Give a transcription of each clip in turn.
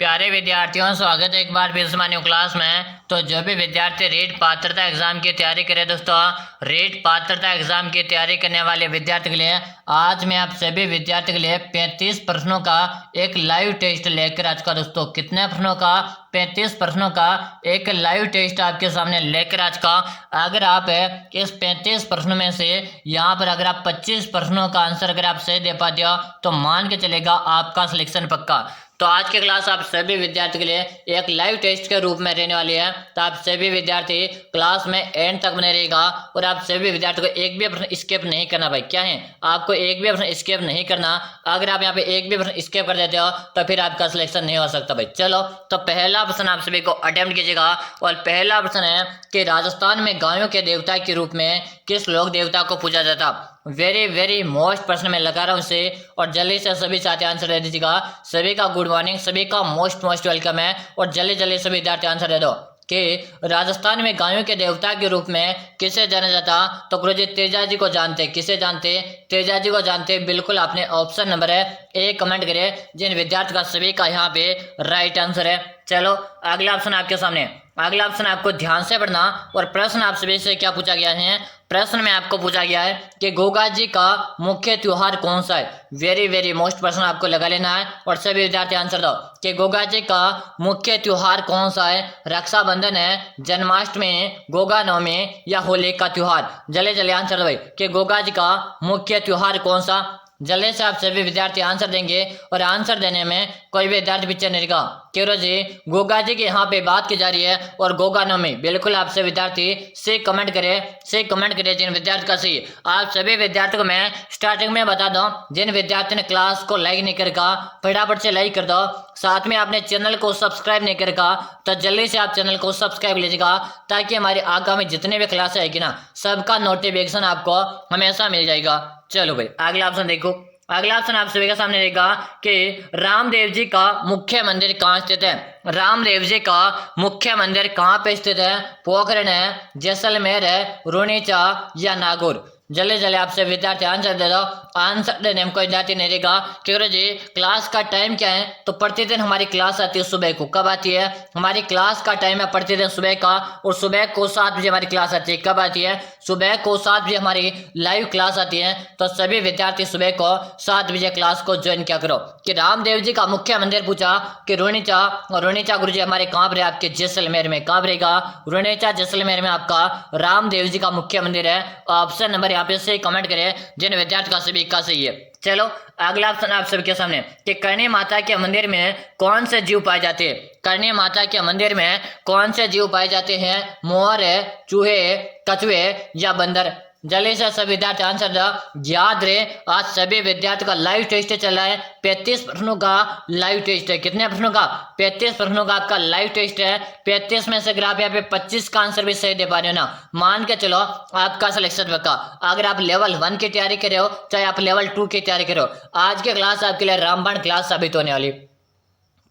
प्यारे विद्यार्थियों, स्वागत है एक बार फिर से हमारी क्लास में। तो जो भी विद्यार्थी रीट पात्रता एग्जाम की तैयारी करें दोस्तों, रीट पात्रता एग्जाम की तैयारी करने वाले विद्यार्थी के लिए आज मैं आप सभी विद्यार्थी के लिए 35 प्रश्नों का एक लाइव टेस्ट लेकर आज का दोस्तों कितने प्रश्नों का 35 प्रश्नों का एक लाइव टेस्ट आपके सामने लेकर आज का। अगर आप इस 35 प्रश्नों में से यहाँ पर अगर आप 25 प्रश्नों का आंसर अगर आप सही दे पाते हो तो मान के चलेगा आपका सिलेक्शन पक्का। तो आज की क्लास आप सभी विद्यार्थी के लिए एक लाइव टेस्ट के रूप में रहने वाली है। तो आप सभी विद्यार्थी क्लास में एंड तक बने रहेगा और आप सभी विद्यार्थी को एक भी प्रश्न स्किप नहीं करना। भाई क्या है, आपको एक भी प्रश्न स्किप नहीं करना। अगर आप यहाँ पे एक भी प्रश्न स्किप कर देते हो तो फिर आपका सिलेक्शन नहीं हो सकता। भाई चलो, तो पहला प्रश्न आप सभी को अटेम्प्ट कीजिएगा और पहला प्रश्न है कि राजस्थान में गायों के देवता के रूप में किस लोक देवता को पूजा जाता। वेरी वेरी मोस्ट प्रश्न में लगा रहा हूँ इसे और जल्दी से सभी साथी आंसर दे दीजिएगा। सभी का गुड मॉर्निंग, सभी का मोस्ट वेलकम है और जल्दी जल्दी सभी विद्यार्थी आंसर दे दो कि राजस्थान में गायों के देवता के रूप में किसे जाना जाता। तो गुरु जी तेजा जी को जानते, किसे जानते, तेजा जी को जानते। बिल्कुल आपने ऑप्शन नंबर है ए कमेंट करे जिन विद्यार्थी का सभी का यहाँ पे राइट आंसर है। चलो अगला ऑप्शन आपके सामने, अगला ऑप्शन आपको ध्यान से पढ़ना और प्रश्न आप सभी से क्या पूछा गया है। प्रश्न में आपको पूछा गया है कि गोगा जी का मुख्य त्योहार कौन सा है। वेरी वेरी मोस्ट प्रश्न आपको लगा लेना है और सभी विद्यार्थी आंसर दो कि गोगा जी का मुख्य त्योहार कौन सा है। रक्षाबंधन है, जन्माष्टमी, गोगा नवमी या होली का त्योहार। जल्दी जल्दी आंसर दो भाई कि गोगा जी का मुख्य त्योहार कौन सा। जल्दी से आप सभी विद्यार्थी आंसर देंगे और आंसर देने में कोई भी विद्यार्थी पीछे नहीं रहेगा। क्यों जी गोगा जी की यहाँ पे बात की जा रही है और गोगा नवमी। बिल्कुल आपसे विद्यार्थी से कमेंट करे जिन विद्यार्थी का सही। आप सभी विद्यार्थियों को मैं स्टार्टिंग में बता दूं, जिन विद्यार्थी ने क्लास को लाइक नहीं करेगा फटाफट से लाइक कर दो। साथ में आपने चैनल को सब्सक्राइब नहीं करेगा तो जल्दी से आप चैनल को सब्सक्राइब लीजिएगा ताकि हमारी आगामी जितने भी क्लास आएगी ना सबका नोटिफिकेशन आपको हमेशा मिल जाएगा। चलो भाई अगला ऑप्शन देखो। अगला ऑप्शन आप सभी के सामने रहेगा कि रामदेव जी का मुख्य मंदिर कहाँ स्थित है। रामदेव जी का मुख्य मंदिर कहाँ पे स्थित है। पोखरण है, जैसलमेर है, रुणीचा या नागौर। जल्दी जल्दी आपसे विद्यार्थी आंसर दे दो। आंसर देने में कोई विद्यार्थी नहीं रहेगा। क्यों जी क्लास का टाइम क्या है। तो प्रतिदिन हमारी क्लास आती है सुबह को। कब आती है हमारी क्लास का टाइम है प्रतिदिन सुबह का और सुबह को 7 बजे हमारी क्लास आती है। कब आती है सुबह को 7 बजे हमारी लाइव क्लास आती है। तो सभी विद्यार्थी सुबह को 7 बजे क्लास को ज्वाइन क्या करो। कि रामदेव जी का मुख्य मंदिर पूछा कि रुणीचा, और रुणीचा गुरु जी हमारे कहाँ पर है आपके जैसलमेर में। कहाँ रहेगा रुणीचा जैसलमेर में आपका रामदेव जी का मुख्य मंदिर है। ऑप्शन नंबर यहाँ पे से कमेंट करें जिन विद्यार्थी का सभी का सही है। चलो अगला ऑप्शन आप सबके सामने कि करणी माता के मंदिर में कौन से जीव पाए जाते हैं। करणी माता के मंदिर में कौन से जीव पाए जाते हैं। मोर है, चूहे, कछुए या बंदर। जल्दी से सभी विद्यार्थी आंसर दो। याद रहे आज सभी विद्यार्थियों का लाइव टेस्ट चल रहा है। 35 प्रश्नों का लाइव टेस्ट है। कितने प्रश्नों का 35 प्रश्नों का आपका लाइव टेस्ट है। 35 में से अगर आप यहाँ पे 25 का आंसर भी सही दे पा रहे हो ना मान के चलो आपका सिलेक्शन पक्का। अगर आप लेवल 1 की तैयारी कर रहे हो चाहे आप लेवल 2 की तैयारी कर रहे हो, आज की क्लास आपके लिए रामबाण क्लास साबित होने वाली।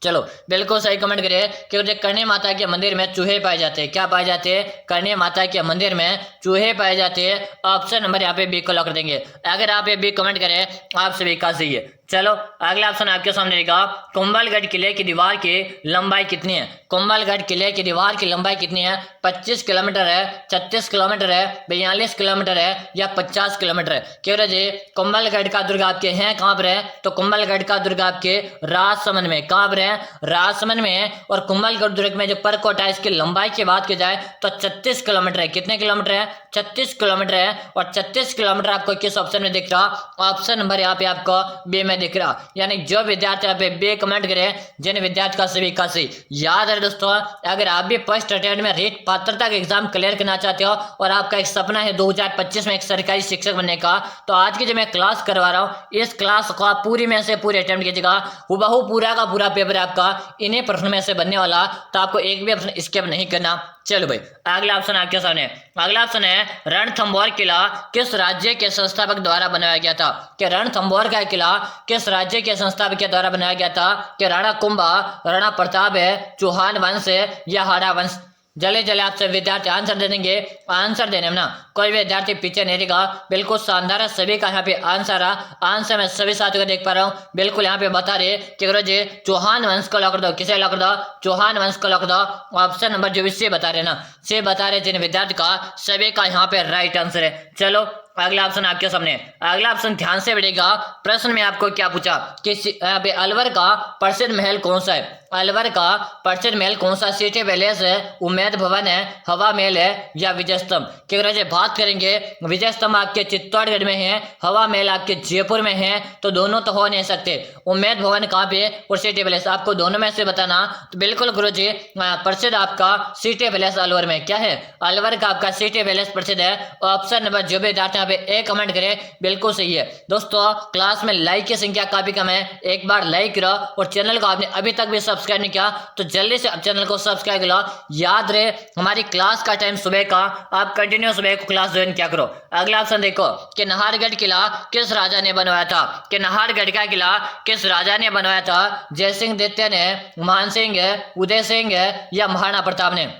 चलो बिल्कुल सही कमेंट करिए कि करणी माता के मंदिर में चूहे पाए जाते हैं। क्या पाए जाते हैं करणी माता के मंदिर में चूहे पाए जाते हैं। ऑप्शन नंबर यहाँ पे बी को लॉक कर देंगे। अगर आप ये बी कमेंट करें आप सभी का सही है। चलो अगला ऑप्शन आपके सामने रहेगा कुंभलगढ़ किले की दीवार की लंबाई कितनी है। कुंभलगढ़ किले की दीवार की लंबाई कितनी है। 25 किलोमीटर है, 36 किलोमीटर है, 42 किलोमीटर है या 50 किलोमीटर है। क्यों जी कुंभलगढ़ का दुर्ग आपके हैं कहाँ पर है। तो कुंभलगढ़ का दुर्ग आपके राजसमंद में। कहाँ पर है राजसमंद में है। और कुंभलगढ़ दुर्ग में जो परकोट है इसकी लंबाई की बात की जाए तो 36 किलोमीटर है। कितने किलोमीटर है 36 किलोमीटर है। और 36 किलोमीटर आपको किस ऑप्शन में दिख रहा। ऑप्शन नंबर यहाँ पे आपको बी में दिख रहा। यानी जो विद्यार्थी यहाँ पे बी कमेंट करें जिन विद्यार्थी का सभी का सही। याद है दोस्तों अगर आप भी फर्स्ट अटेम्प्ट में रीट पात्रता का एग्जाम क्लियर करना चाहते हो और आपका एक सपना है 2025 में एक सरकारी शिक्षक बनने का तो आज की जो मैं क्लास करवा रहा हूँ इस क्लास को आप पूरी में से पूरी अटेम्प्ट कीजिएगा। हुबहू पूरा का पूरा पेपर आपका इन्हीं प्रश्न में से बनने वाला। तो आपको एक भी प्रश्न स्किप नहीं करना। चलो भाई अगला ऑप्शन आपके सामने। अगला ऑप्शन है रणथंभौर किला किस राज्य के संस्थापक द्वारा बनाया गया था। कि रणथंभौर का किला किस राज्य के संस्थापक के द्वारा बनाया गया था। कि राणा कुंभा, राणा प्रताप है, चौहान वंश है या हाड़ा वंश। जल्दी जल्दी आपसे विद्यार्थी आंसर दे देंगे। आंसर देने में ना कोई भी विद्यार्थी पीछे नहीं रहेगा। बिल्कुल शानदार है सभी का यहाँ पे आंसर मैं सभी साथियों को देख पा रहा हूँ। बिल्कुल यहाँ पे बता रहे कि गुरुजी चौहान वंश को लॉक कर दो। किसे लॉक कर दो? चौहान वंश को लॉक कर दो। ऑप्शन नंबर जो भी सी बता रहे ना, से बता रहे जिन विद्यार्थी का सभी का यहाँ पे राइट आंसर है। चलो अगला ऑप्शन आपके सामने। अगला ऑप्शन ध्यान से पढ़ेगा। प्रश्न में आपको क्या पूछा कि यहाँ पे अलवर का प्रसिद्ध महल कौन सा है? अलवर का प्रसिद्ध महल कौन सा? सिटी पैलेस है, उम्मेद भवन है, हवा महल है या विजय स्तंभ? क्योंकि बात करेंगे विजय स्तंभ आपके चित्तौड़गढ़ में है, हवा महल आपके जयपुर में है, तो दोनों तो हो नहीं सकते। उम्मेद भवन कहाँ पे और सिटी पैलेस, आपको दोनों में से बताना। तो बिल्कुल गुरुजी प्रसिद्ध आपका सिटी पैलेस अलवर में क्या है? अलवर का आपका सिटी पैलेस प्रसिद्ध है। ऑप्शन नंबर जो भी विद्यार्थी पे एक कमेंट करें बिल्कुल सही है। दोस्तों क्लास में लाइक की संख्या काफी कम है, एक बार लाइक करो और चैनल को आपने अभी तक भी सब्सक्राइब नहीं किया तो जल्दी से चैनल को सब्सक्राइब कर लो। याद रहे हमारी क्लास का टाइम सुबह का, आप कंटिन्यू सुबह को क्लास ज्वाइन क्या करो। अगला ऑप्शन देखो कि नाहरगढ़ किला किस राजा ने बनवाया था? कि नाहरगढ़ का किला किस राजा ने बनवाया था? जयसिंह द्वितीय ने, मान सिंह, उदय सिंह या महाराणा प्रताप ने?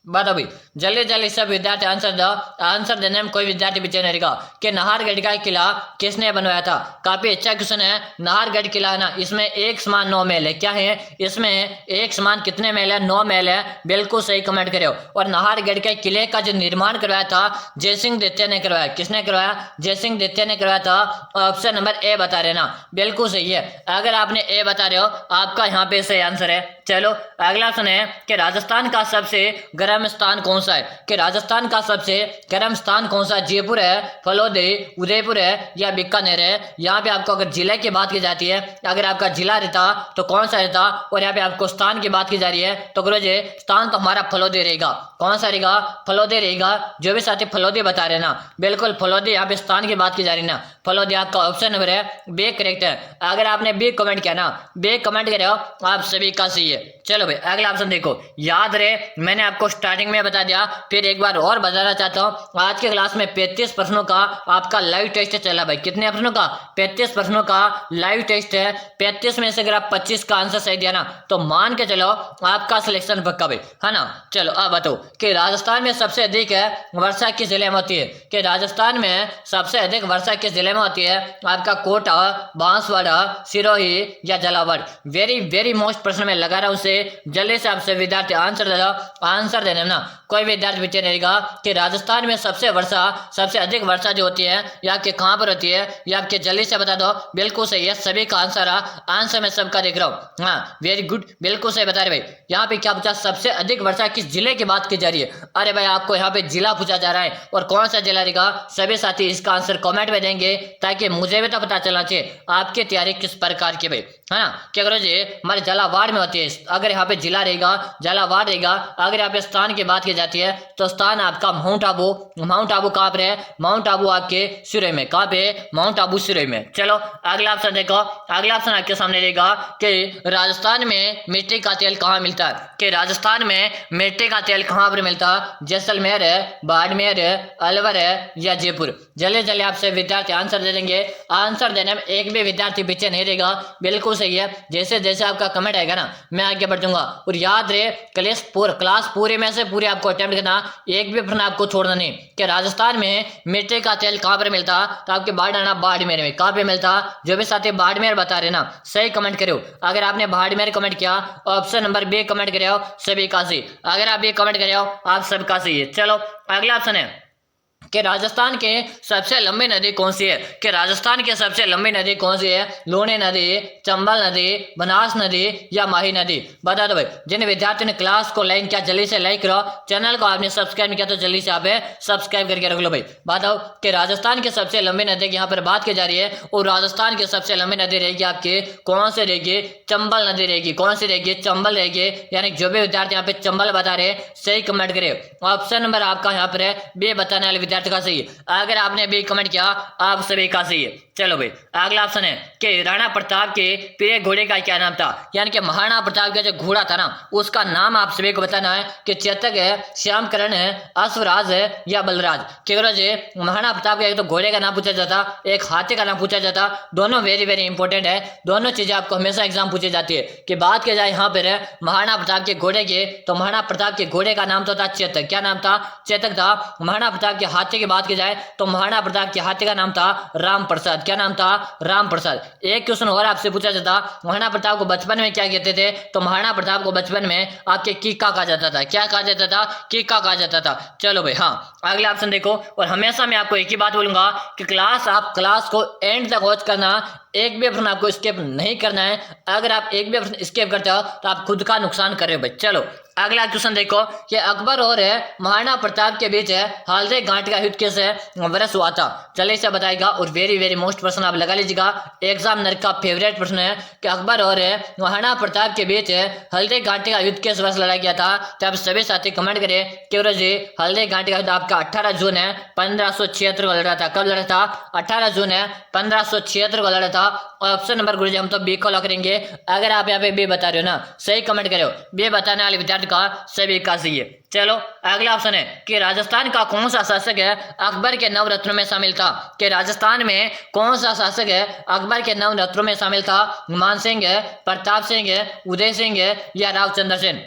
बताओ भाई जल्दी सब विद्यार्थी आंसर दो। आंसर देने में कोई विद्यार्थी पीछे नहीं रहेगा। कि नाहरगढ़ का किला किसने बनवाया था? काफी अच्छा क्वेश्चन है। नाहरगढ़ किला है ना, इसमें एक समान 9 महल है। क्या है इसमें? एक समान कितने महल है? 9 महल है। बिल्कुल सही कमेंट करो। और नाहरगढ़ के किले का जो निर्माण करवाया था जयसिंह द्वितीय ने करवाया। किसने करवाया? जयसिंह द्वितीय ने करवाया था। ऑप्शन नंबर ए बता रहे ना, बिल्कुल सही है। अगर आपने ए बता रहे हो आपका यहाँ पे सही आंसर है। चलो अगला ऑप्शन है कि राजस्थान का सबसे गर्म स्थान कौन सा है? कि राजस्थान का सबसे गर्म स्थान कौन सा? जयपुर है, फलोदी, उदयपुर है या बीकानेर है? यहाँ पे आपको अगर जिले की बात की जाती है, अगर आपका जिला रहता तो कौन सा रहता? और यहाँ पे आपको स्थान की बात की जा रही है तो गुरुजी स्थान तो हमारा फलोदी रहेगा। कौन सा रहेगा? फलोदी रहेगा। जो भी साथी फलोदी बता रहे ना, बिल्कुल फलोदी यहाँ पे स्थान की बात की जा रही ना, फलोदी आपका ऑप्शन नंबर है बी करेक्ट है। अगर आपने बी कमेंट किया ना, बी कमेंट करे हो आप सभी का सही है। चलो भाई अगला ऑप्शन देखो। याद रहे मैंने आपको स्टार्टिंग में बता दिया, फिर एक बार और बताना चाहता हूँ। आज के क्लास में 35 प्रश्नों का आपका लाइव टेस्ट चला भाई। कितने प्रश्नों का? 35 प्रश्नों का लाइव टेस्ट है। 35 में से अगर आप 25 का आंसर सही दिया ना तो मान के चलो आपका सिलेक्शन पक्का भाई, है ना। चलो अब बताओ कि राजस्थान में सबसे अधिक है वर्षा किस जिले में होती है? कि राजस्थान में सबसे अधिक वर्षा किस जिले में होती है? आपका कोटा, बांसवाड़ा, सिरोही या झालावाड़? वेरी मोस्ट प्रश्न में लगा रहा हूं उसे जल्दी से आपसे विद्यार्थी आंसर दे दो। आंसर देने में ना कोई विद्यार्थी पीछे रहेगा। कि राजस्थान में सबसे अधिक वर्षा जो होती है या आपके कहाँ पर होती है, या आपके जल्दी से बता दो। बिल्कुल सही है, सभी का आंसर मैं सबका देख रहा हूँ। हाँ वेरी गुड, बिल्कुल सही बता रहे भाई। यहाँ पे क्या पूछा? सबसे अधिक वर्षा किस जिले की बात की जा रही है? अरे भाई आपको यहाँ पे जिला पूछा जा रहा है और कौन सा जिला रहेगा? सभी साथी इसका आंसर कमेंट में देंगे ताकि मुझे भी तो पता चलना चाहिए आपकी तैयारी किस प्रकार की भाई, है ना। क्या करो जी हमारे झालावाड़ में होती है। अगर यहाँ पे जिला रहेगा झालावाड़ रहेगा। अगर यहाँ पे स्थान की बात की जाती है तो स्थान आपका माउंट आबू कहाँ पर है? माउंट आबू आपके सिरोही में। कहाँ पे? माउंट आबू सिरोही में। चलो अगला ऑप्शन देखो। अगला ऑप्शन आपके सामने रहेगा कि राजस्थान में मिट्टी का तेल कहाँ मिलता है? कि राजस्थान में मिट्टी का तेल कहाँ पर मिलता है? जैसलमेर है, बाड़मेर है, अलवर है या जयपुर? जल्दी आपसे विद्यार्थी आंसर दे देंगे। आंसर देने में एक भी विद्यार्थी पीछे नहीं रहेगा। बिल्कुल सही है। जैसे आपका कमेंट आएगा ना मैं आगे बढ़ जाऊंगा। और याद रहे क्लास पूरे में से पूरे आपको अटेम्प्ट करना, एक भी प्रश्न आपको छोड़ना नहीं। कि राजस्थान में मिट्टी का तेल कहाँ पर मिलता? तो आपके बाड़मेर में। कहाँ पे मिलता? जो भी साथी बाड़मेर बता रहे ना सही कमेंट करो। अगर आपने बाड़मेर कमेंट किया ऑप्शन नंबर बी कमेंट करे हो सभी का सही। अगर आप ये कमेंट करे हो आप सबका सही है। चलो अगला ऑप्शन है कि राजस्थान के सबसे लंबी नदी कौन सी है? कि राजस्थान की सबसे लंबी नदी कौन सी है? लूणी नदी, चंबल नदी, बनास नदी या माही नदी? बता दो भाई। जिन विद्यार्थियों ने क्लास को लाइक किया जल्दी से लाइक करो। चैनल को आपने सब्सक्राइब किया तो जल्दी से आप सब्सक्राइब करके रख लो भाई। बताओ कि राजस्थान की सबसे लंबी नदी की यहाँ पर बात की जा रही है और राजस्थान की सबसे लंबी नदी रहेगी आपकी कौन सी रहेगी? चंबल नदी रहेगी। कौन सी रहेगी? चंबल रहेगी। यानी जो भी विद्यार्थी यहाँ पे चंबल बता रहे सही कमेंट करे। ऑप्शन नंबर आपका यहाँ पर है बी बताने वाले विद्यार्थी का सही है। अगर आपने भी कमेंट किया आप सभी का सही है। चलो भाई अगला ऑप्शन है कि राणा प्रताप के प्रिय घोड़े का क्या नाम था, यानी कि महाराणा प्रताप का जो घोड़ा था ना उसका नाम आप सभी को बताना है कि चेतक है, श्यामकरण है, अश्वराज है या बलराज। केवल जी महाराणा प्रताप का एक तो घोड़े का नाम पूछा जाता, एक हाथी का नाम पूछा जाता, दोनों वेरी वेरी इंपॉर्टेंट है, दोनों चीजें आपको हमेशा एग्जाम पूछी जाती है। कि बात की जाए यहाँ पर महाराणा प्रताप के घोड़े के, तो महाराणा प्रताप के घोड़े का नाम तो था चेतक, क्या नाम था, चेतक था। महाराणा प्रताप के हाथी की बात की जाए तो महाराणा प्रताप के हाथी का नाम था राम प्रसाद, क्या नाम था, राम प्रसाद। एक क्वेश्चन और आपसे पूछा जाता, महाराणा प्रताप को बचपन में क्या कहते थे, तो महाराणा प्रताप को बचपन में आपके कीका कहा जाता था, क्या कहा जाता था, कीका कहा जाता था। चलो भाई हाँ अगला ऑप्शन देखो, और हमेशा मैं आपको एक ही बात बोलूंगा कि आप क्लास को एंड तक वॉच करना, एक भी प्रश्न आपको स्किप नहीं करना है। अगर आप एक भी प्रश्न स्किप करते हो तो आप खुद का नुकसान कर रहे हो भाई। चलो अगला क्वेश्चन देखो कि अकबर और महाराणा प्रताप के बीच हल्दी घाटी का युद्ध किस वर्ष हुआ था, चलिए इसे बताएगा। और वेरी वेरी मोस्ट प्रश्न आप लगा लीजिएगा, एग्जामिनर का फेवरेट प्रश्न है कि अकबर और महाराणा प्रताप के बीच हल्दी घाटी का युद्ध किस वर्ष लड़ा गया था। तो आप सभी साथी कमेंट करें कि जी हल्दी घाटी का युद्ध आपका 18 जून है 1576 को लड़ा था। कब लड़ा था, 18 जून है 1576 को लड़ा था। और ऑप्शन नंबर गुरुजी हम तो बी को लॉक करेंगे। अगर आप यहाँ पे बी बता रहे हो ना, सही कमेंट करो, बी बताने वाले विद्यार्थी का सभी का सही है। चलो अगला ऑप्शन है कि राजस्थान का कौन सा शासक है अकबर के नवरत्नों में शामिल था। कि राजस्थान में कौन सा शासक है अकबर के नवरत्नों में शामिल था, मान सिंह है, प्रताप सिंह है, उदय सिंह है या रावचंद्र सेन,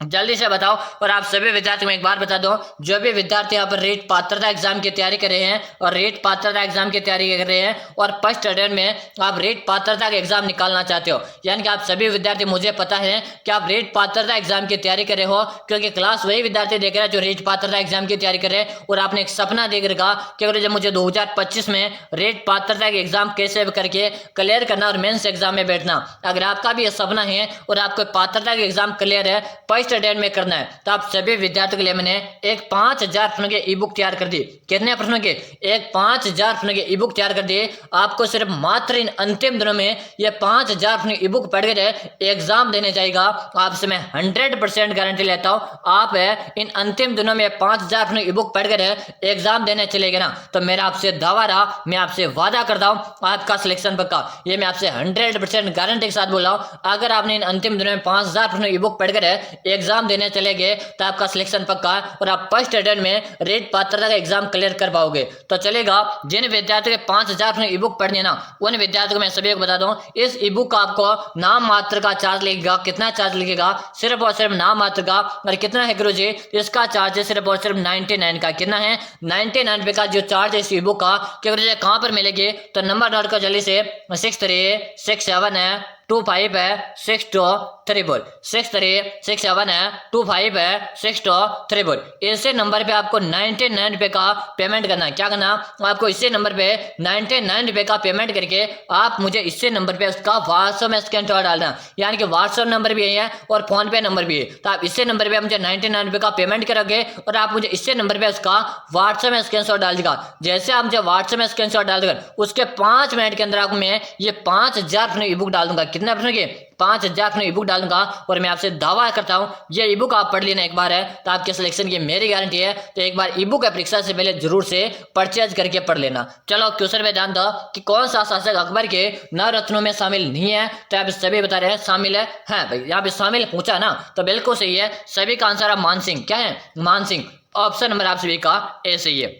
जल्दी से बताओ। और आप सभी विद्यार्थियों में एक बार बता दो, जो भी विद्यार्थी यहाँ पर रेट पात्रता एग्जाम की तैयारी कर रहे हैं और रेट पात्रता एग्जाम की तैयारी कर रहे हैं और फर्स्ट अटेम्प्ट में आप रेट पात्रता का एग्जाम निकालना चाहते हो, यानी कि आप सभी विद्यार्थी, मुझे पता है कि आप रेट पात्रता एग्जाम की तैयारी कर रहे हो, क्योंकि क्लास वही विद्यार्थी देख रहे हैं जो रेट पात्रता एग्जाम की तैयारी कर रहे हैं। और आपने एक सपना देख रखा कि अगर जब मुझे 2025 में रेट पात्रता के एग्जाम कैसे करके क्लियर करना और मेन्स एग्जाम में बैठना, अगर आपका भी ये सपना है और आपको पात्रता के एग्जाम क्लियर है, फर्स्ट अटेम्प्ट में करना है, तो आप सभी विद्यार्थियों के लिए मैंने एक 5000 प्रश्नों के ई बुक तैयार कर दी। कितने प्रश्नों के, एक 5000 प्रश्नों के ई बुक तैयार कर दिए। आपको सिर्फ मात्र इन अंतिम दिनों में ये 5000 प्रश्नों ई बुक पढ़ कर एग्जाम देने जाएगा। आपसे मैं 100% गारंटी लेता हूँ, आप इन अंतिम दिनों में 5000 प्रश्नों ई बुक पढ़ कर एग्जाम देने चलेगा ना, तो मेरा आपसे दावा रहा, मैं आपसे वादा करता हूँ आपका सिलेक्शन पक्का। ये मैं आपसे 100% गारंटी के साथ बोल रहा हूँ। अगर आपने इन अंतिम दिनों में 5000 प्रश्नों ई बुक पढ़कर एग्जाम देने चले गए तो आपका सिलेक्शन पक्का है और आप फर्स्ट अटेम्प्ट में रेट पात्रता का एग्जाम क्लियर कर पाओगे। तो चलेगा, जिन विद्यार्थियों के 5000 ई बुक पढ़नी है ना, उन विद्यार्थियों को मैं सभी को बता दूं, इस ई बुक का आपको नाम मात्र का चार्ज लगेगा। कितना चार्ज लगेगा, सिर्फ और सिर्फ नाम मात्र का। और कितना है गुरुजी, इसका चार्ज है सिर्फ और सिर्फ 99 का। कितना है, 99 रुपए का जो चार्ज है इस ई बुक का। कि गुरुजी कहाँ पर मिलेगी, तो नंबर नोट को जल्दी से 6367 है 25 है 6234, 6367 है 25 है 6234। इसी नंबर पे आपको 99 रुपए का पेमेंट करना है। क्या करना, आपको इसी नंबर पे 99 रुपए का पेमेंट करके आप मुझे इसी नंबर पे उसका व्हाट्सएप में स्क्रीनशॉट डालना, यानी कि व्हाट्सएप नंबर भी यही है और फोन पे नंबर भी है। तो आप इसी नंबर पे मुझे 99 रुपए का पेमेंट करोगे और आप मुझे इसी नंबर पे उसका व्हाट्सएप में स्क्रीनशॉट डाल देगा। जैसे आप मुझे व्हाट्सएप में स्क्रीनशॉट डाल देगा, उसके 5 मिनट के अंदर आपको मैं ये 5000 ई बुक डाल दूंगा। कितने प्रश्नों के, 5000 ई बुक डालूंगा। और मैं आपसे दावा करता हूं ये ई बुक आप पढ़ लेना एक बार है तो आपके सिलेक्शन की मेरी गारंटी है। तो एक बार ई बुक परीक्षा से पहले जरूर से परचेज करके पढ़ लेना। चलो क्वेश्चन में ध्यान दो कि कौन सा शासक अकबर के नवरत्नों में शामिल नहीं है। तो आप सभी बता रहे हैं शामिल है। हाँ भाई, यहाँ पे शामिल पूछा ना, तो बिल्कुल सही है। सभी का आंसर है मान सिंह। क्या है, मान सिंह। ऑप्शन नंबर आप सभी का ए सही है।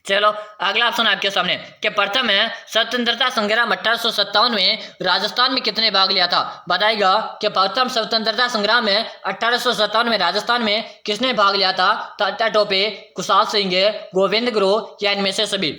चलो अगला ऑप्शन आपके सामने कि प्रथम है स्वतंत्रता संग्राम 1857 में राजस्थान में कितने भाग लिया था। बताएगा कि प्रथम स्वतंत्रता संग्राम में 1857 में राजस्थान में किसने भाग लिया था। तात्या टोपे, कुशाल सिंह, गोविंद गुरु या इनमें से सभी।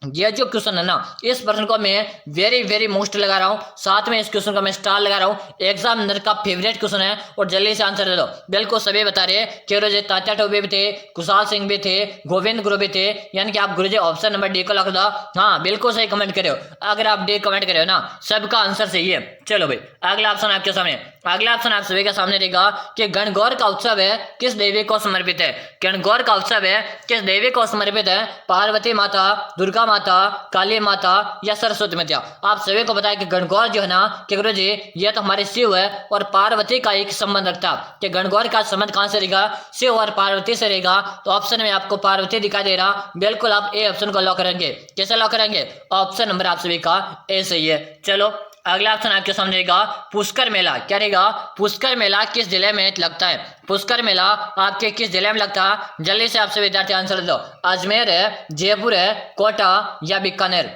ये जो क्वेश्चन है ना, इस प्रश्न को मैं वेरी वेरी मोस्ट लगा रहा हूँ, साथ में इस क्वेश्चन को मैं स्टार लगा रहा हूँ। एग्जामिनर का फेवरेट क्वेश्चन है और जल्दी से आंसर दे दो। बिल्कुल सभी बता रहे हैं कि तात्या टोपे भी थे, कुशाल सिंह भी थे, गोविंद गुरु भी थे, यानी कि आप गुरुजी ऑप्शन नंबर डी को लगा दो। हाँ बिल्कुल सही कमेंट करे हो। अगर आप डी कमेंट करे हो ना, सबका आंसर सही है। चलो भाई अगला ऑप्शन आपके सामने, अगला ऑप्शन आप सभी के सामने रहेगा कि गणगौर का उत्सव है किस देवी को समर्पित है। गणगौर का उत्सव है किस देवी को समर्पित है। पार्वती माता, दुर्गा माता, काली माता या सरस्वती मैया। आप सभी को बताया कि गणगौर जो है ना कि गुरु जी ये तो हमारे शिव है और पार्वती का एक संबंध रखता है कि गणगौर का संबंध कहां से रहेगा, शिव और पार्वती से रहेगा। तो ऑप्शन में आपको पार्वती दिखाई दे रहा, बिल्कुल आप ए ऑप्शन को लॉक करेंगे। कैसे लॉक करेंगे, ऑप्शन नंबर आप सभी का ए सही है। चलो अगला ऑप्शन आपके सामने रहेगा पुष्कर मेला। क्या रहेगा, पुष्कर मेला किस जिले में लगता है, पुष्कर मेला आपके किस जिले में लगता है। जल्दी से आपसे विद्यार्थी आंसर दो, अजमेर है, जयपुर है, कोटा या बीकानेर।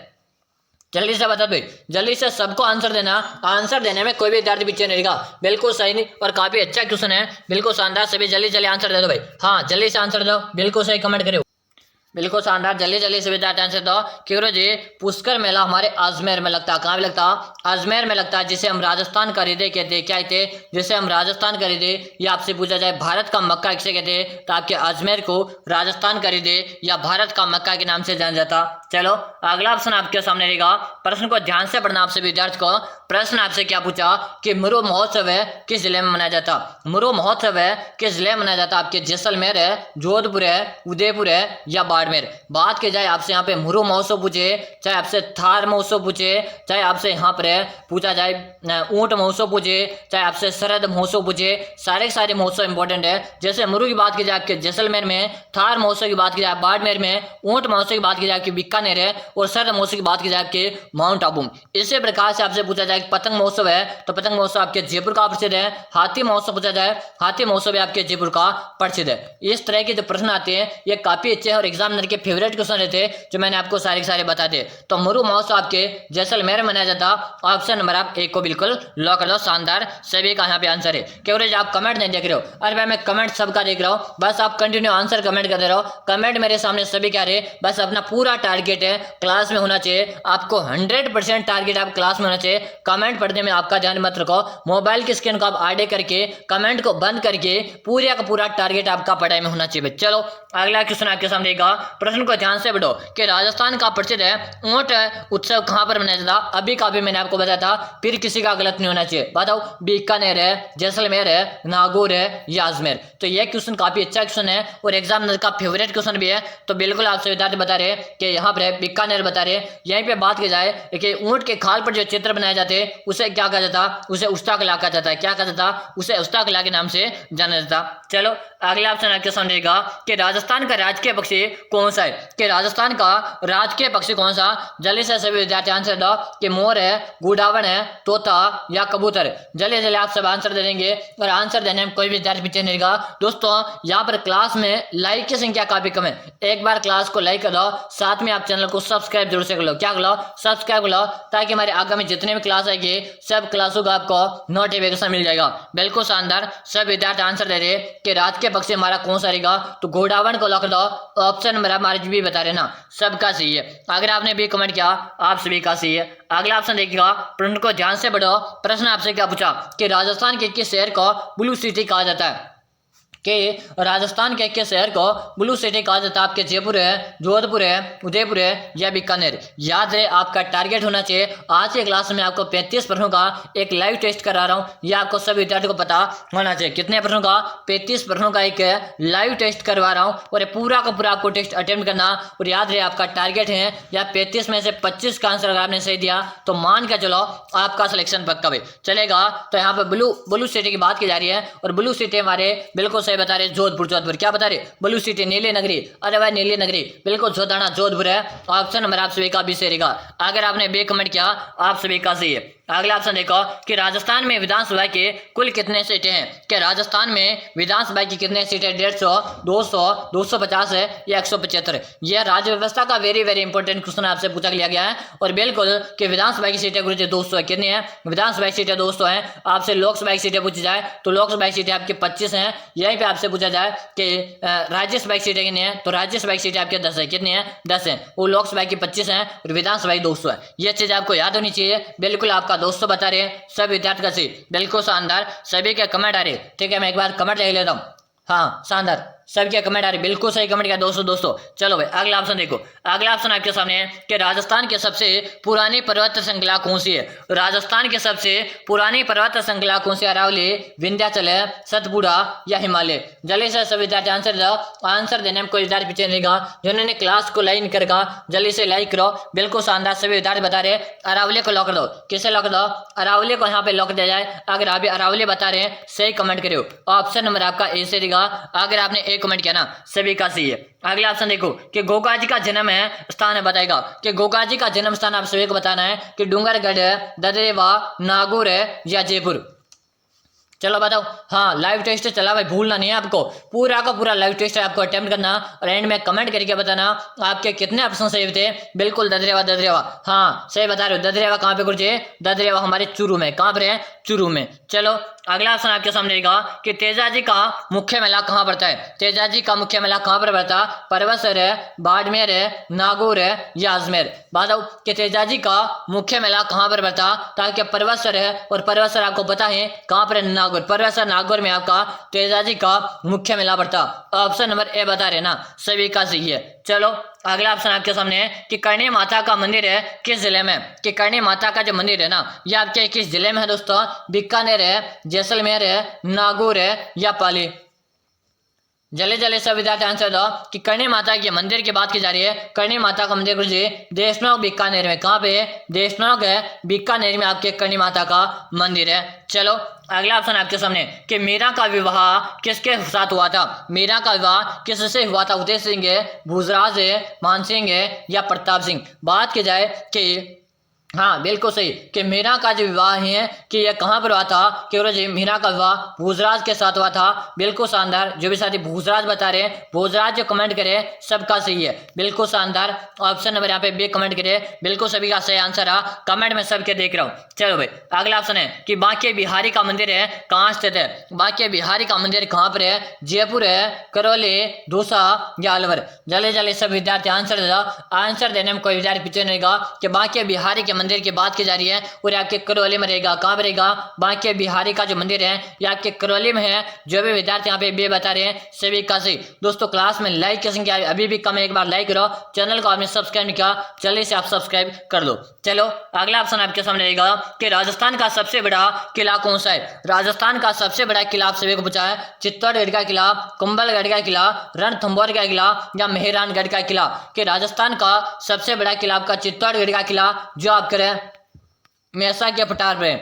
जल्दी से बता दो, जल्दी से सबको आंसर देना, आंसर देने में कोई भी विद्यार्थी पीछे नहीं रहेगा। बिल्कुल सही नहीं और काफी अच्छा क्वेश्चन है, बिल्कुल शानदार। सभी जल्दी जल्दी आंसर दे दो भाई, हाँ जल्दी से आंसर दो, बिल्कुल सही कमेंट करो, बिल्कुल शानदार। जल्दी जल्दी से विद्यार्थी आंसर दो कि गुरु जी पुष्कर मेला हमारे अजमेर में लगता है। कहाँ पे लगता है, अजमेर में लगता है, जिसे हम राजस्थान का हृदय कहते हैं। क्या कहते हैं, जिसे हम राजस्थान का हृदय, या आपसे पूछा जाए भारत का मक्का किसे कहते हैं, तो आपके अजमेर को राजस्थान का हृदय या भारत का मक्का के नाम से जाना जाता। चलो अगला ऑप्शन आपके सामने रहेगा, प्रश्न को ध्यान से पढ़ना आपसे विद्यार्थी को। प्रश्न आपसे क्या पूछा कि मुरु महोत्सव है किस जिले में मनाया जाता, मुरु महोत्सव है किस जिले में मनाया जाता। आपके जैसलमेर है, जोधपुर है, उदयपुर है या बाड़मेर। बात की जाए आपसे यहाँ पे मुरु महोत्सव पूछे, चाहे आपसे थार महोत्सव पूछे, चाहे आपसे यहाँ पर पूछा जाए ऊंट महोत्सव पूछे, चाहे आपसे शरद महोत्सव पूछे, सारे सारे महोत्सव इंपॉर्टेंट है। जैसे मुरु की बात की जाए आपके जैसलमेर में, थार महोत्सव की बात की जाए बाड़मेर में, ऊंट महोत्सव की बात की जाए आपकी बीकानेर है, और शरद महोत्सव की बात की जाए आपके माउंट आबू। इसी प्रकार से आपसे पूछा जाए पतंग महोत्सव है, तो पतंग महोत्सव आपके जयपुर का प्रसिद्ध है। हाथी महोत्सव पूछा जाए, हाथी महोत्सव भी आपके जयपुर का प्रसिद्ध है। इस तरह के जो प्रश्न आते हैं ये काफी अच्छे हैं और एग्जामिनर के फेवरेट क्वेश्चन रहते हैं, जो मैंने आपको सारे के सारे बता दिए। तो मुरु महोत्सव आपके जैसलमेर में मनाया जाता। ऑप्शन नंबर आप एक को बिल्कुल लॉक कर दो, शानदार। सभी का यहाँ पे आंसर है। केवल आप कमेंट नहीं देख रहे हो, अरे भाई मैं कमेंट सबका देख रहा हूँ, बस आप कंटिन्यू आंसर कमेंट करते रहो। कमेंट मेरे सामने सभी क्या रहे, बस अपना पूरा टारगेट है क्लास में होना चाहिए। आपको 100% टारगेट आप क्लास में होना चाहिए। कमेंट पढ़ने में आपका ध्यान मत रखो, मोबाइल की स्क्रीन को आप आड़े करके कमेंट को बंद करके पूरा का पूरा टारगेट आपका पढ़ाई में होना चाहिए। चलो अगला क्वेश्चन आपके सामने रहेगा, प्रश्न को ध्यान से पढ़ो कि राजस्थान का प्रसिद्ध है ऊंट उत्सव कहां पर मनाया जाता। अभी का भी मैंने आपको बताया था, फिर किसी का गलत नहीं होना चाहिए। बताओ, बीकानेर है, जैसलमेर है, नागौर है या अजमेर। तो यह क्वेश्चन काफी अच्छा क्वेश्चन है और एग्जामिनर का फेवरेट क्वेश्चन भी है। तो बिल्कुल आपसे विद्यार्थी बता रहे कि यहाँ पर बीकानेर बता रहे। यहीं पे बात की जाए कि ऊंट के खाल पर जो चित्र बनाए जाते हैं उसे क्या कहा जाता, उसे उस्ता कला कहा जाता है। क्या कहा जाता, उसे उस्ता कला के नाम से जाना जाता। चलो अगला ऑप्शन आपके सामने रहेगा कि राजस्थान का राजकीय पक्षी कौन सा है, कि राजस्थान का राजकीय पक्षी कौन सा। जल्दी से सभी विद्यार्थी आंसर दो कि मोर है, गुड़ावन है, तोता या कबूतर। जल्दी जल्दी आप सब आंसर दे देंगे और आंसर देने में कोई भी विद्यार्थी पीछे नहीं रहेगा। दोस्तों यहाँ पर क्लास में लाइक की संख्या काफी कम है, एक बार क्लास को लाइक कर दो, साथ में आप चैनल को सब्सक्राइब जरूर से कर लो। क्या कर लो, सब्सक्राइब कर लो, ताकि हमारे आगामी जितने भी क्लास आएगी सब क्लासों का आपको नोटिफिकेशन मिल जाएगा। बिल्कुल शानदार। सब विद्यार्थी आंसर दे रहे कि राजकीय पक्षी हमारा कौन सा रहेगा, तो घोड़ावन को लॉक कर दो। ऑप्शन नंबर हमारे भी बता रहे ना, सबका सही है। अगर आपने भी कमेंट किया आप सभी का सही है। अगला ऑप्शन देखिएगा, प्रश्न को ध्यान से पढ़ो। प्रश्न आपसे क्या पूछा कि राजस्थान के किस शहर को ब्लू सिटी कहा जाता है, कि राजस्थान के शहर को ब्लू सिटी कहा जाता है। आपके जयपुर है, जोधपुर है, उदयपुर है या बीकानेर। याद रहे आपका टारगेट होना चाहिए। आज के क्लास में आपको 35 प्रश्नों का एक लाइव टेस्ट करा रहा हूँ, यह आपको सभी विद्यार्थियों को पता होना चाहिए। कितने प्रश्नों का, 35 प्रश्नों का एक लाइव टेस्ट करवा रहा हूँ और पूरा का पूरा आपको टेस्ट अटेम्प्ट करना। और याद रहे आपका टारगेट है या 35 में से 25 का आंसर अगर आपने सही दिया तो मान के चलो आपका सिलेक्शन पक्का भी चलेगा। तो यहाँ पर ब्लू सिटी की बात की जा रही है और ब्लू सिटी हमारे बिल्कुल बता रहे जोधपुर। जोधपुर क्या बता रहे, ब्लू सिटी नीली नगरी। अरे भाई नीली नगरी बिल्कुल जोधाना जोधपुर है। ऑप्शन नंबर आप सभी का भी सही रहेगा। अगर आपने बे कमेंट किया आप सभी का सही है। अगला ऑप्शन देखो कि राजस्थान में विधानसभा के कुल कितने सीटें हैं, कि राजस्थान में विधानसभा की कितने सीटें, 150, 200, 250 है या 175। यह राज्य व्यवस्था का वेरी वेरी इंपॉर्टेंट क्वेश्चन आपसे पूछा गया है। और बिल्कुल कि विधानसभा की सीटें गुरु जी 200 है। कितनी है, विधानसभा की सीटें 200 है। आपसे लोकसभा की सीटें पूछी जाए तो लोकसभा की सीटें आपके 25 हैं। यहीं पे आपसे पूछा जाए कि राज्यसभा की सीटें कितनी है, तो राज्यसभा की सीटें आपके 10 है। कितनी है, 10 है। वो लोकसभा की 25 है और विधानसभा की 200 है। यह चीज आपको याद होनी चाहिए। बिल्कुल आपका दोस्तों बता रहे हैं सब विद्यार्थी का सही, बिल्कुल शानदार। सभी के कमेंट आ रहे। ठीक है, मैं एक बार कमेंट ले लेता हूँ। हाँ शानदार। सबके कमेंट आ रहे, बिल्कुल सही कमेंट किया दोस्तों। चलो भाई अगला ऑप्शन देखो, अगला ऑप्शन आपके सामने है कि राजस्थान की सबसे पुरानी पर्वत श्रृंखला कौन सी है। राजस्थान की सबसे पुरानी पर्वत श्रृंखला कौन सी है? अरावली, विंध्याचल, सतपुड़ा या हिमालय। जल्दी से सभी विद्यार्थी आंसर दो। आंसर देने में कोई विद्यार्थी पीछे नहीं रहा। जिन्होंने क्लास को लाइन करेगा जल्दी से लाइक करो, बिल्कुल शानदार। सभी विद्यार्थी बता रहे अरावली को लॉक कर दो। किसे लॉक कर दो? अरावली को यहाँ पे लॉक दिया जाए। अगर आप अरावली बता रहे हैं सही कमेंट करियो। ऑप्शन नंबर आपका ए से रहेगा। अगर आपने ए कमेंट किया ना सभी का सही है। अगला ऑप्शन देखो कि गोगा जी का जन्म है स्थान बताएगा कि गोगा जी का जन्म स्थान आप सभी को बताना है कि डूंगरगढ़ है, ददरेवा, नागौर है या जयपुर। चलो बताओ। हाँ लाइव टेस्ट चला भाई, भूलना नहीं है आपको, पूरा का पूरा लाइव टेस्ट है आपको अटेम्प्ट करना और एंड में कमेंट करके बताना आपके कितने ऑप्शन सही थे। बिल्कुल ददरेवा, हाँ सही बता रहे हो। ददरेवा कहाँ पे गुरुजी? ददरेवा हमारे चूरू में। कहाँ पर है? चूरू में। चलो अगला ऑप्शन आपके सामने रहेगा कि तेजाजी का मुख्य मेला कहाँ पड़ता है। तेजाजी का मुख्य मेला कहाँ पर पड़ता? परवसर है, बाड़मेर है, नागौर है या अजमेर। बताओ कि तेजाजी का मुख्य मेला कहाँ पर पड़ता? ताकि परवसर है और परवसर आपको पता है कहाँ पर? नागौर। परवसर नागौर में आपका तेजाजी का मुख्य मेला पड़ता। ऑप्शन नंबर ए बता रहे ना सभी का सही है। चलो अगला ऑप्शन आपके सामने है कि करणी माता का मंदिर है किस जिले में। कि करणी माता का जो मंदिर है ना ये आपके किस जिले में है दोस्तों? बीकानेर है, जैसलमेर है, नागौर है या पाली। जल्दी सब विद्यार्थी आंसर दो कि करणी माता के मंदिर की बात की जा रही है। करणी माता का मंदिर गुरुजी देशनोक बीकानेर में। कहाँ पे है? देशनोक है, बीकानेर में आपके करणी माता का मंदिर है। चलो अगला ऑप्शन आपके सामने कि मीरा का विवाह किसके साथ हुआ था। मीरा का विवाह किससे हुआ था? उदय सिंह है, भूजराज है, मान सिंह है या प्रताप सिंह। बात की जाए कि हाँ बिल्कुल सही कि मीरा का जो विवाह है कि यह कहाँ पर हुआ था? केवल जी मीरा का विवाह भूजराज के साथ हुआ था। बिल्कुल शानदार। जो भी साथी भूजराज बता रहे हैं, भूजराज जो कमेंट करे सबका सही है। बिल्कुल शानदार। ऑप्शन नंबर यहाँ पे बी कमेंट करे, बिल्कुल सभी का सही आंसर आ। कमेंट में सबके देख रहा हूँ। चलो भाई अगला ऑप्शन है कि बांके बिहारी का मंदिर है कहाँ स्थित है। बांके बिहारी का मंदिर कहाँ पर है? जयपुर है, करौली, दूसा या अलवर। जल्दी सब विद्यार्थी आंसर दे दो। आंसर देने में कोई विद्यार्थी पीछे नहीं रहेगा कि बांके बिहारी के मंदिर की बात की जा रही है और आपके करौली में रहेगा। कहाँ पर रहेगा? बांके बिहारी का जो मंदिर है ये आपके करौली में है। जो भी विद्यार्थी यहाँ पे बे बता रहे हैं सभी का सही। दोस्तों क्लास में लाइक की संख्या अभी भी कम है, एक बार लाइक करो। चैनल को आपने सब्सक्राइब नहीं किया जल्दी से आप सब्सक्राइब कर दो। चलो अगला ऑप्शन आपके सामने रहेगा कि राजस्थान का सबसे बड़ा किला कौन सा है। राजस्थान का सबसे बड़ा किला आप सभी को पूछा है। चित्तौड़गढ़ का किला, कुंभलगढ़ का किला, रणथंभौर का किला या मेहरानगढ़ का किला। कि राजस्थान का सबसे बड़ा किला आपका चित्तौड़गढ़ का किला जो आप करें मेसा के पठार पे।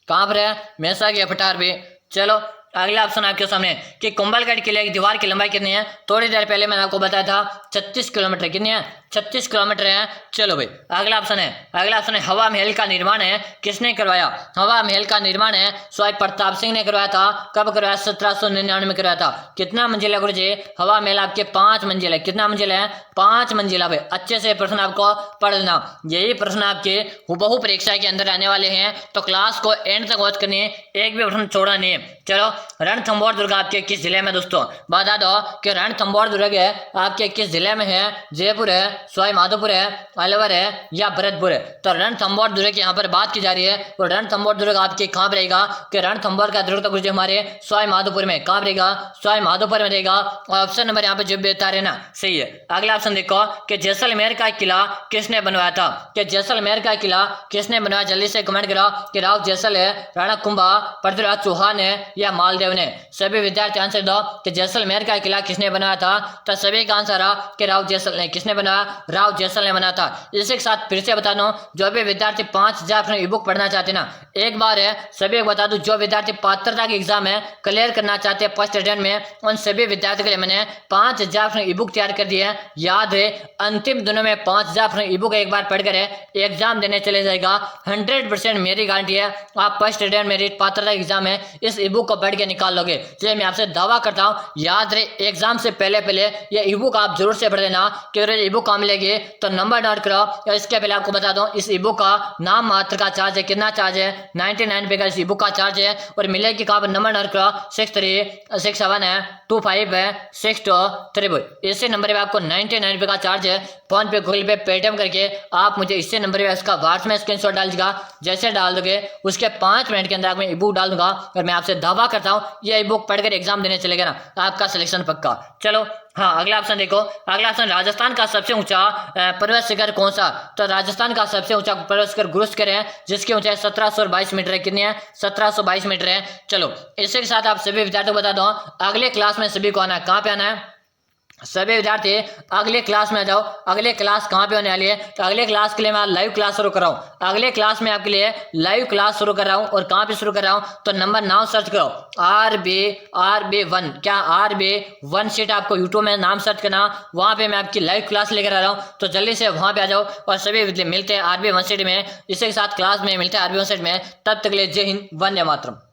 कहाँ पर है? मेसा के पठार पे। चलो अगला ऑप्शन आपके सामने कि कुंभलगढ़ किले की दीवार की लंबाई कितनी है। थोड़ी देर पहले मैंने आपको बताया था 36 किलोमीटर। कितनी है? 36 किलोमीटर है। चलो भाई अगला ऑप्शन है हवा महल का निर्माण है किसने करवाया। हवा महल का निर्माण है स्वाई प्रताप सिंह ने करवाया था। कब करवाया? 1799 में करवाया था। कितना मंजिल है गुरुजी? हवा महल आपके 5 मंजिल है। कितना मंजिल है? 5 मंजिला। भाई अच्छे से प्रश्न आपको पढ़ लेना, यही प्रश्न आपके हुबहू परीक्षा के अंदर आने वाले हैं, तो क्लास को एंड तक वॉच करनी है, एक भी प्रश्न छोड़ना नहीं है। चलो रणथंभौर दुर्ग आपके किस जिले में दोस्तों? बता दो कि रणथंभौर दुर्ग है आपके किस जिले में है। जयपुर है, सवाई माधोपुर है, अलवर है या भरतपुर है। तो रणथंभौर दुर्ग की यहाँ पर बात की जा रही है। तो रणथंभौर दुर्ग आपके कहाँ पर रहेगा? कि रणथंभौर का दुर्ग तो गुरुजी हमारे सवाई माधोपुर में। कहाँ रहेगा? सवाई माधोपुर में रहेगा। ऑप्शन नंबर यहाँ पे जो बता रहे ना सही है। अगला ऑप्शन देखो कि जैसलमेर का किला किसने बनवाया था। कि जैसलमेर का किला किसने बनवाया? जल्दी से कमेंट करो कि राव जैसल है, राणा कुंभा, पृथ्वीराज चौहान है या मालदेव ने। सभी विद्यार्थी आंसर दो कि जैसलमेर का किला किसने बनाया था। तो सभी का आंसर आ कि राव जैसल ने। किसने बनाया? राव जैसल ने बनाया था। इसी के साथ फिर से बता दूं जो भी विद्यार्थी 5000 अपने ई बुक पढ़ना चाहते ना, एक बार है सभी बता दूं जो विद्यार्थी पात्रता के एग्जाम है क्लियर करना चाहते हैं फर्स्ट अटेम्प्ट में, उन सभी विद्यार्थियों के लिए मैंने 5000 अपने ई बुक तैयार कर दिए हैं। याद है अंतिम दिनों में 5000 अपने ई बुक एक बार पढ़कर एग्जाम देने चले जाएगा। 100% मेरी गारंटी है आप फर्स्ट अटेम्प्ट मेरिट पात्रता एग्जाम है इस ई बुक को पढ़ के निकाल लोगे। इसलिए मैं आपसे दावा करता हूँ याद रहे एग्जाम से पहले ये ई बुक आप जरूर से पढ़ लेना। क्योंकि ई बुक मिलेगी। तो नंबर नोट करो। और इसके पहले आपको बता दूं, इस ई बुक का नाम मात्र का चार्ज है। कितना चार्ज है? 99 रुपये का इस ई बुक का चार्ज है। और मिलेगी कहाँ पर? नंबर नोट करो, 6367 है, 25 है, 6234। इसी नंबर पे आपको 99 रुपये का चार्ज है। फोन पे, गूगल पे, पेटीएम करके आप मुझे इसी नंबर पे इसका व्हाट्सएप में स्क्रीनशॉट डाल दीजिएगा। जैसे डाल दोगे उसके 5 मिनट के अंदर मैं ई बुक डाल दूंगा। और मैं आपसे दावा करता हूँ ये ई बुक पढ़कर एग्जाम देने चलेगा ना, आपका सिलेक्शन पक्का। चलो हाँ, अगला ऑप्शन देखो। अगला ऑप्शन, राजस्थान का सबसे ऊंचा पर्वत शिखर कौन सा? तो राजस्थान का सबसे ऊंचा पर्वत शिखर गुरु शिखर है, जिसकी ऊंचाई 1722 मीटर है। कितनी है? 1722 मीटर है। चलो इसी के साथ आप सभी विद्यार्थियों को बता दो, अगले क्लास में सभी को आना है। कहाँ पे आना है? सभी विद्यार्थी अगले क्लास में आ जाओ। अगले क्लास कहाँ पे होने वाली है? तो अगले क्लास के लिए मैं लाइव क्लास शुरू कर रहा हूँ। अगले क्लास में आपके लिए लाइव क्लास शुरू कर रहा हूँ। और कहाँ पे शुरू कर रहा हूँ? तो नंबर 9 सर्च करो, RB1। क्या RB1 सीट आपको यूट्यूब में नाम सर्च करना, वहाँ पे मैं आपकी लाइव क्लास लेकर आ रहा हूँ। तो जल्दी से वहाँ पे आ जाओ और सभी मिलते हैं RB1 सीट में। इसी के साथ क्लास में मिलते हैं RB1 सीट में। तब तक के लिए जय हिंद, वंदे मातरम।